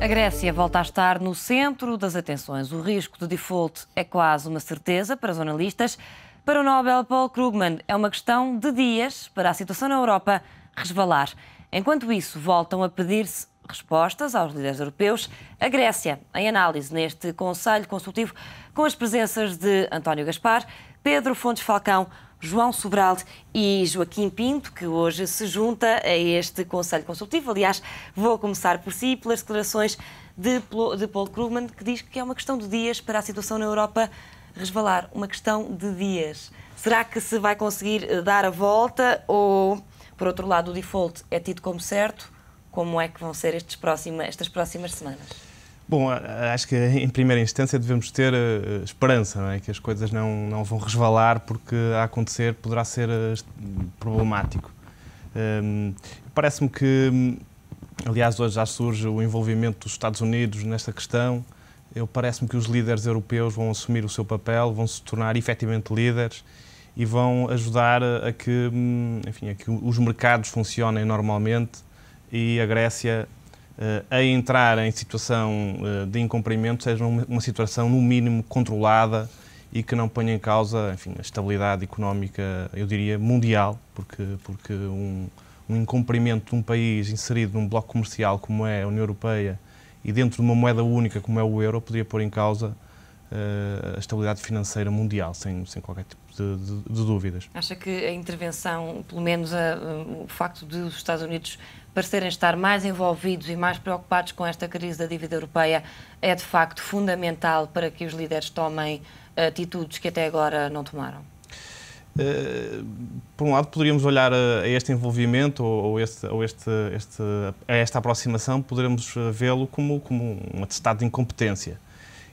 Grécia volta a estar no centro das atenções. O risco de default é quase uma certeza para os analistas. Para o Nobel Paul Krugman, é uma questão de dias para a situação na Europa resvalar. Enquanto isso, voltam a pedir-se respostas aos líderes europeus. A Grécia, em análise neste Conselho Consultivo, com as presenças de António Gaspar, Pedro Fontes Falcão, João Sobral e Joaquim Pinto, que hoje se junta a este Conselho Consultivo. Aliás, vou começar por si, pelas declarações de Paul Krugman, que diz que é uma questão de dias para a situação na Europa resvalar. Uma questão de dias. Será que se vai conseguir dar a volta ou, por outro lado, o default é tido como certo? Como é que vão ser estas próximas semanas? Bom, acho que em primeira instância devemos ter esperança, não é? Que as coisas não vão resvalar, porque a acontecer poderá ser problemático. Parece-me que, aliás, hoje já surge o envolvimento dos Estados Unidos nesta questão. Parece-me que os líderes europeus vão assumir o seu papel, vão se tornar efetivamente líderes e vão ajudar a que, enfim, a que os mercados funcionem normalmente e a Grécia, a entrar em situação de incumprimento, seja uma situação, no mínimo, controlada e que não ponha em causa, enfim, a estabilidade económica, eu diria, mundial, porque um incumprimento de um país inserido num bloco comercial como é a União Europeia e dentro de uma moeda única como é o euro, poderia pôr em causa a estabilidade financeira mundial, sem qualquer tipo de dúvidas. Acha que a intervenção, pelo menos o facto de os Estados Unidos parecerem estar mais envolvidos e mais preocupados com esta crise da dívida europeia, é de facto fundamental para que os líderes tomem atitudes que até agora não tomaram? Por um lado, poderíamos olhar a este envolvimento ou a esta aproximação, poderíamos vê-lo como um atestado de incompetência.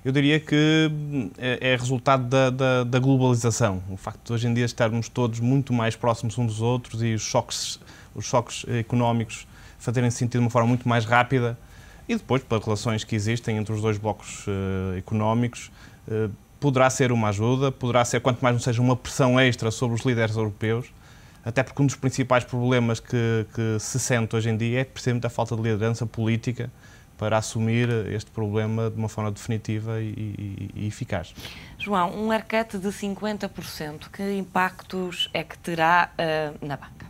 Eu diria que é resultado da globalização. O facto de hoje em dia estarmos todos muito mais próximos uns dos outros e os choques económicos fazerem-se sentir de uma forma muito mais rápida e depois, pelas relações que existem entre os dois blocos económicos, poderá ser uma ajuda, poderá ser, quanto mais não seja, uma pressão extra sobre os líderes europeus, até porque um dos principais problemas que se sente hoje em dia é precisamente a falta de liderança política para assumir este problema de uma forma definitiva e eficaz. João, um haircut de 50%, que impactos é que terá na banca?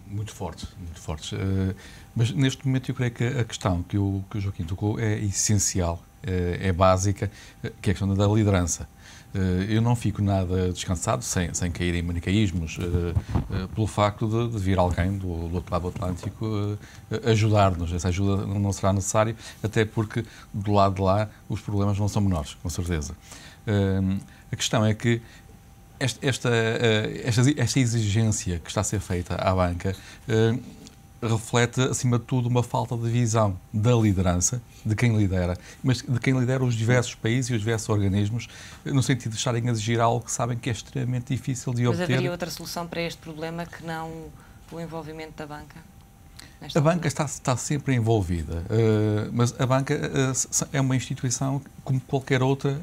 Muito fortes, muito fortes. Mas neste momento eu creio que a questão que o Joaquim tocou é essencial, é básica, que é a questão da liderança. Eu não fico nada descansado, sem cair em manicaísmos, pelo facto de vir alguém do outro lado do Atlântico ajudar-nos. Essa ajuda não será necessária, até porque do lado de lá os problemas não são menores, com certeza. A questão é que esta exigência que está a ser feita à banca reflete, acima de tudo, uma falta de visão da liderança, de quem lidera, mas de quem lidera os diversos países e os diversos organismos, no sentido de estarem a exigir algo que sabem que é extremamente difícil de obter. Mas haveria outra solução para este problema que não o envolvimento da banca? A banca está sempre envolvida, mas a banca é uma instituição como qualquer outra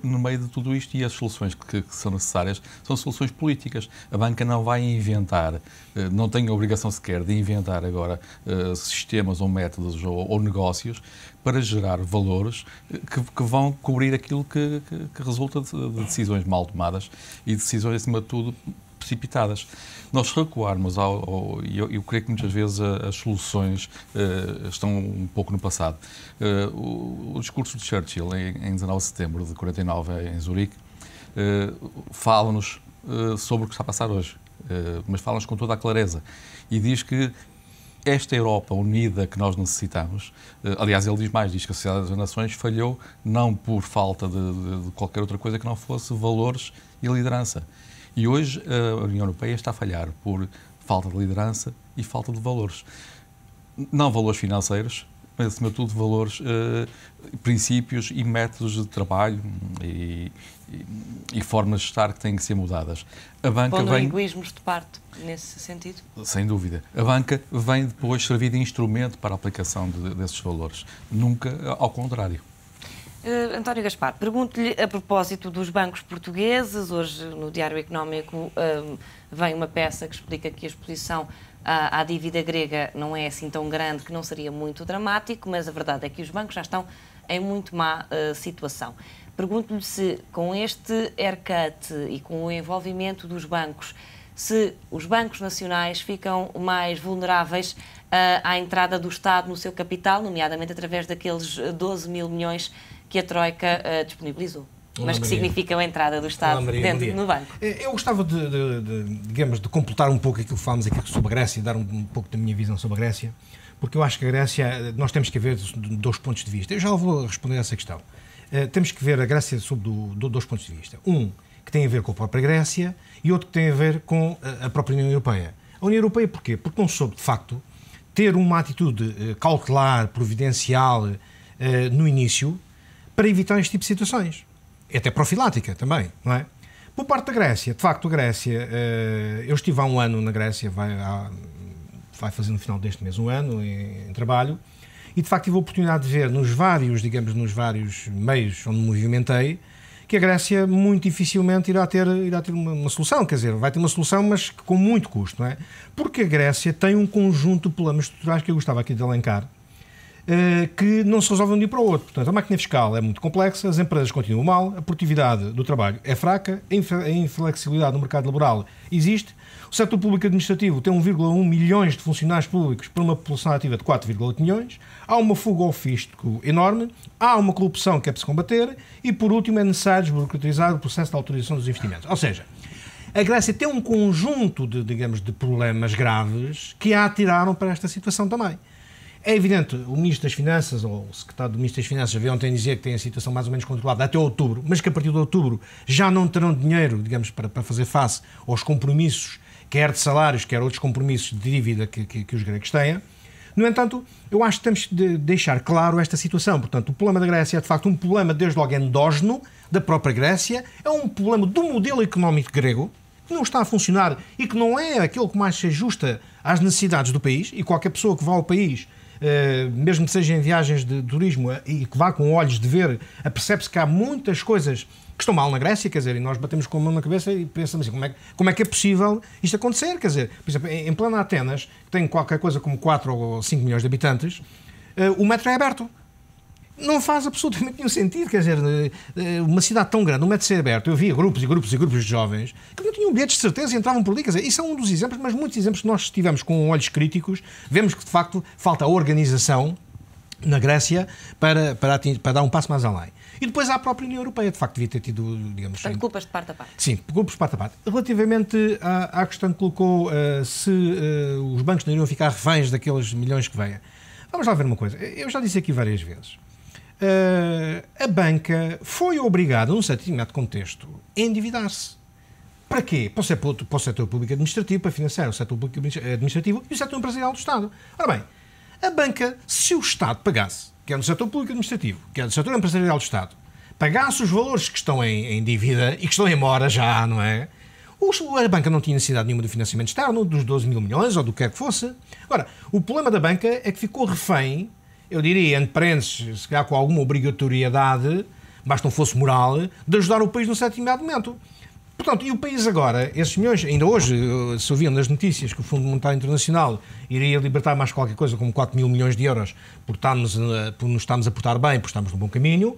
no meio de tudo isto, e as soluções que são necessárias são soluções políticas. A banca não vai inventar, não tem a obrigação sequer de inventar agora sistemas ou métodos ou negócios para gerar valores que vão cobrir aquilo que resulta de decisões mal tomadas e decisões, acima de tudo, precipitadas. Nós recuarmos eu creio que muitas vezes as soluções estão um pouco no passado. O discurso de Churchill, em 19 de setembro de 49, em Zurique, fala-nos sobre o que está a passar hoje, mas fala-nos com toda a clareza e diz que esta Europa unida que nós necessitamos, aliás, ele diz mais, diz que a Sociedade das Nações falhou não por falta de qualquer outra coisa que não fosse valores e liderança. E hoje a União Europeia está a falhar por falta de liderança e falta de valores. Não valores financeiros, mas acima de tudo valores, princípios e métodos de trabalho e formas de estar que têm que ser mudadas. A banca pondo egoísmos de parte, nesse sentido? Sem dúvida. A banca vem depois servir de instrumento para a aplicação desses valores. Nunca ao contrário. António Gaspar, pergunto-lhe a propósito dos bancos portugueses. Hoje, no Diário Económico, vem uma peça que explica que a exposição à dívida grega não é assim tão grande que não seria muito dramático, mas a verdade é que os bancos já estão em muito má situação. Pergunto-lhe se, com este haircut e com o envolvimento dos bancos, se os bancos nacionais ficam mais vulneráveis à entrada do Estado no seu capital, nomeadamente através daqueles 12 mil milhões que a Troika disponibilizou. Mas que significa a entrada do Estado dentro do banco. Eu gostava digamos, de completar um pouco aquilo que falámos aqui sobre a Grécia e dar um pouco da minha visão sobre a Grécia, porque eu acho que a Grécia, nós temos que ver dois pontos de vista. Eu já vou responder a essa questão. Temos que ver a Grécia sob dois pontos de vista. Um, que tem a ver com a própria Grécia, e outro que tem a ver com a própria União Europeia. A União Europeia porquê? Porque não soube, de facto, ter uma atitude cautelar, providencial, no início, para evitar este tipo de situações. Até profilática também, não é? Por parte da Grécia, de facto, a Grécia, eu estive há um ano na Grécia, vai fazer no final deste mês um ano em trabalho, e de facto tive a oportunidade de ver nos vários meios onde me movimentei, que a Grécia muito dificilmente irá ter uma solução, quer dizer, vai ter uma solução, mas com muito custo, não é? Porque a Grécia tem um conjunto de problemas estruturais que eu gostava aqui de elencar, que não se resolvem de um dia para o outro. Portanto, a máquina fiscal é muito complexa, as empresas continuam mal, a produtividade do trabalho é fraca, a inflexibilidade no mercado laboral existe, o setor público administrativo tem 1,1 milhões de funcionários públicos para uma população ativa de 4,8 milhões, há uma fuga ao fisco enorme, há uma corrupção que é preciso combater e, por último, é necessário desburocratizar o processo de autorização dos investimentos. Ou seja, a Grécia tem um conjunto de problemas graves que a atiraram para esta situação também. É evidente, o Ministro das Finanças, ou o Secretário do Ministro das Finanças, veio ontem dizer que tem a situação mais ou menos controlada até outubro, mas que a partir de outubro já não terão dinheiro, digamos, para fazer face aos compromissos, quer de salários, quer outros compromissos de dívida que os gregos têm. No entanto, eu acho que temos de deixar claro esta situação. Portanto, o problema da Grécia é, de facto, um problema desde logo endógeno da própria Grécia, é um problema do modelo económico grego, que não está a funcionar e que não é aquele que mais se ajusta às necessidades do país, e qualquer pessoa que vá ao país, mesmo que seja em viagens de turismo e que vá com olhos de ver, apercebe-se que há muitas coisas que estão mal na Grécia, quer dizer, e nós batemos com a mão na cabeça e pensamos assim, como é que é possível isto acontecer? Quer dizer, por exemplo, em plena Atenas, que tem qualquer coisa como 4 ou 5 milhões de habitantes, o metro é aberto. Não faz absolutamente nenhum sentido, quer dizer, uma cidade tão grande, o metro ser aberto, eu via grupos e grupos e grupos de jovens que não tinham bilhetes de certeza e entravam por ali, quer dizer, isso é um dos exemplos, mas muitos exemplos que nós tivemos com olhos críticos, vemos que de facto falta organização na Grécia para dar um passo mais além. E depois há a própria União Europeia, de facto devia ter tido, digamos... Portanto, culpas de parte a parte. Sim, culpas de parte a parte. Relativamente à questão que colocou se os bancos não iriam ficar reféns daqueles milhões que vêm. Vamos lá ver uma coisa. Eu já disse aqui várias vezes. A banca foi obrigada, num certo determinado contexto, a endividar-se. Para quê? Para o setor público administrativo, para financiar o setor público administrativo e o setor empresarial do Estado. Ora bem, a banca, se o Estado pagasse, quer no setor público administrativo, quer no setor empresarial do Estado, pagasse os valores que estão em dívida e que estão em mora já, não é? A banca não tinha necessidade nenhuma de financiamento externo, dos 12 mil milhões ou do que quer que fosse. Agora, o problema da banca é que ficou refém, eu diria, entre parênteses, se calhar com alguma obrigatoriedade, basta não fosse moral, de ajudar o país num certo determinado momento. Portanto, e o país agora, esses milhões, ainda hoje se ouviam nas notícias que o Fundo Monetário Internacional iria libertar mais qualquer coisa como 4 mil milhões de euros por nos estarmos a portar bem, por estarmos no bom caminho.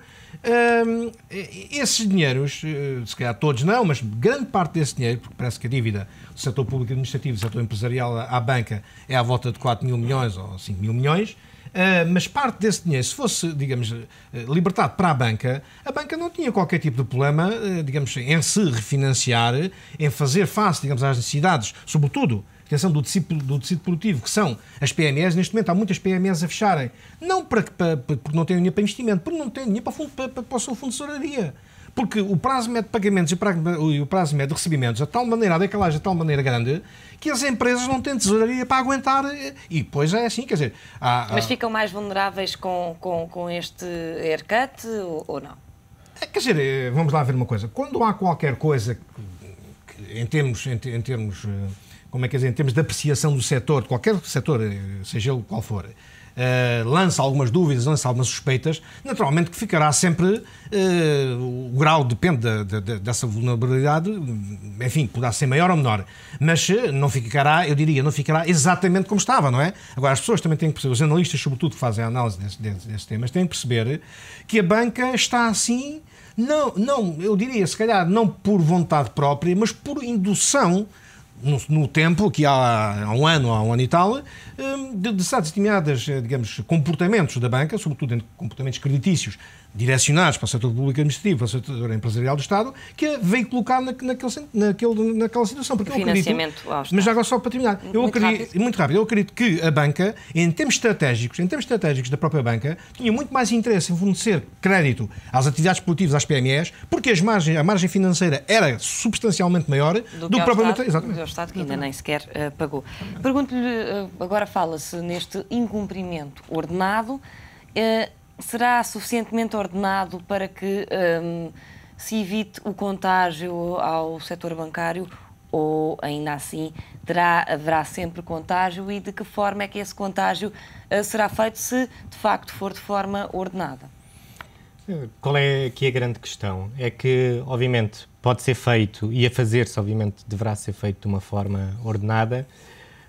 Esses dinheiros, se calhar todos não, mas grande parte desse dinheiro, porque parece que a dívida do setor público administrativo, do setor empresarial à banca é à volta de 4 mil milhões ou 5 mil milhões, mas parte desse dinheiro, se fosse, digamos, libertado para a banca não tinha qualquer tipo de problema, digamos, em se refinanciar, em fazer face, digamos, às necessidades, sobretudo, atenção, do tecido produtivo, que são as PMEs. Neste momento há muitas PMEs a fecharem, não porque não têm dinheiro para investimento, porque não têm dinheiro para o seu fundo de tesouraria. Porque o prazo médio de pagamentos e o prazo médio de recebimentos a tal maneira, a decalagem de tal maneira grande, que as empresas não têm tesouraria para aguentar. E depois é assim, quer dizer... Mas ficam mais vulneráveis com este haircut ou não? Quer dizer, vamos lá ver uma coisa. Quando há qualquer coisa que em termos como é que dizer, em termos de apreciação do setor, de qualquer setor, seja ele qual for, lança algumas dúvidas, lança algumas suspeitas, naturalmente que ficará sempre, o grau depende dessa vulnerabilidade, enfim, poderá ser maior ou menor, mas não ficará, eu diria, não ficará exatamente como estava, não é? Agora, as pessoas também têm que perceber, os analistas, sobretudo, que fazem a análise desses temas, têm que perceber que a banca está assim, não, eu diria, se calhar, não por vontade própria, mas por indução no tempo, que há um ano e tal, de certas determinadas, digamos, comportamentos da banca, sobretudo em comportamentos creditícios, direcionados para o setor público administrativo, para o setor empresarial do Estado, que a veio colocar naquela situação. Porque financiamento ao Estado. Mas agora só para terminar, muito rápido, eu acredito que a banca, em termos estratégicos da própria banca, tinha muito mais interesse em fornecer crédito às atividades produtivas, às PMEs, porque a margem financeira era substancialmente maior do que propriamente... O Estado que ainda nem sequer pagou. Pergunto-lhe, agora fala-se neste incumprimento ordenado, será suficientemente ordenado para que se evite o contágio ao setor bancário ou, ainda assim, haverá sempre contágio e de que forma é que esse contágio será feito se, de facto, for de forma ordenada? Qual é aqui a grande questão? É que, obviamente, pode ser feito e a fazer-se, obviamente, deverá ser feito de uma forma ordenada.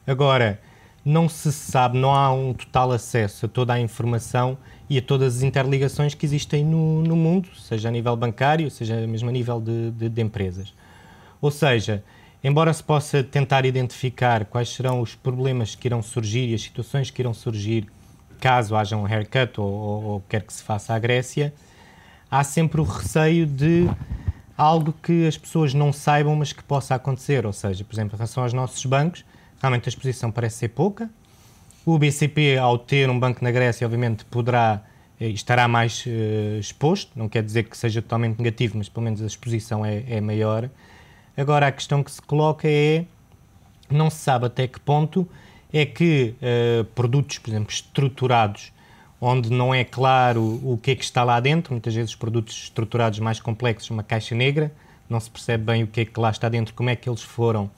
Agora, não se sabe, não há um total acesso a toda a informação e a todas as interligações que existem no mundo, seja a nível bancário, seja mesmo a nível de empresas. Ou seja, embora se possa tentar identificar quais serão os problemas que irão surgir e as situações que irão surgir caso haja um haircut ou quer que se faça à Grécia, há sempre o receio de algo que as pessoas não saibam, mas que possa acontecer. Ou seja, por exemplo, em relação aos nossos bancos, realmente a exposição parece ser pouca. O BCP, ao ter um banco na Grécia, obviamente estará mais exposto. Não quer dizer que seja totalmente negativo, mas pelo menos a exposição é maior. Agora, a questão que se coloca é, não se sabe até que ponto é que produtos, por exemplo, estruturados, onde não é claro o que é que está lá dentro, muitas vezes produtos estruturados mais complexos, uma caixa negra, não se percebe bem o que é que lá está dentro, como é que eles foram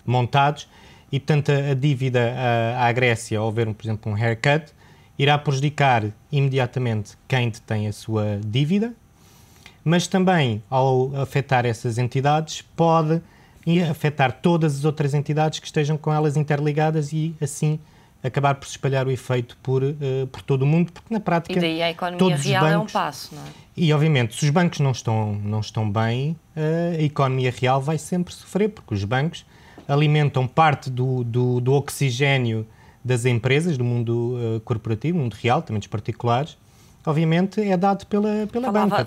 montados, e portanto a dívida à Grécia, ao haver, por exemplo, um haircut, irá prejudicar imediatamente quem detém a sua dívida, mas também, ao afetar essas entidades, pode afetar todas as outras entidades que estejam com elas interligadas e, assim, acabar por se espalhar o efeito por todo o mundo, porque na prática... E daí a economia real é um passo, não é? E, obviamente, se os bancos não estão bem, a economia real vai sempre sofrer, porque os bancos alimentam parte do oxigénio das empresas, do mundo corporativo, mundo real, também dos particulares, obviamente é dado pela banca.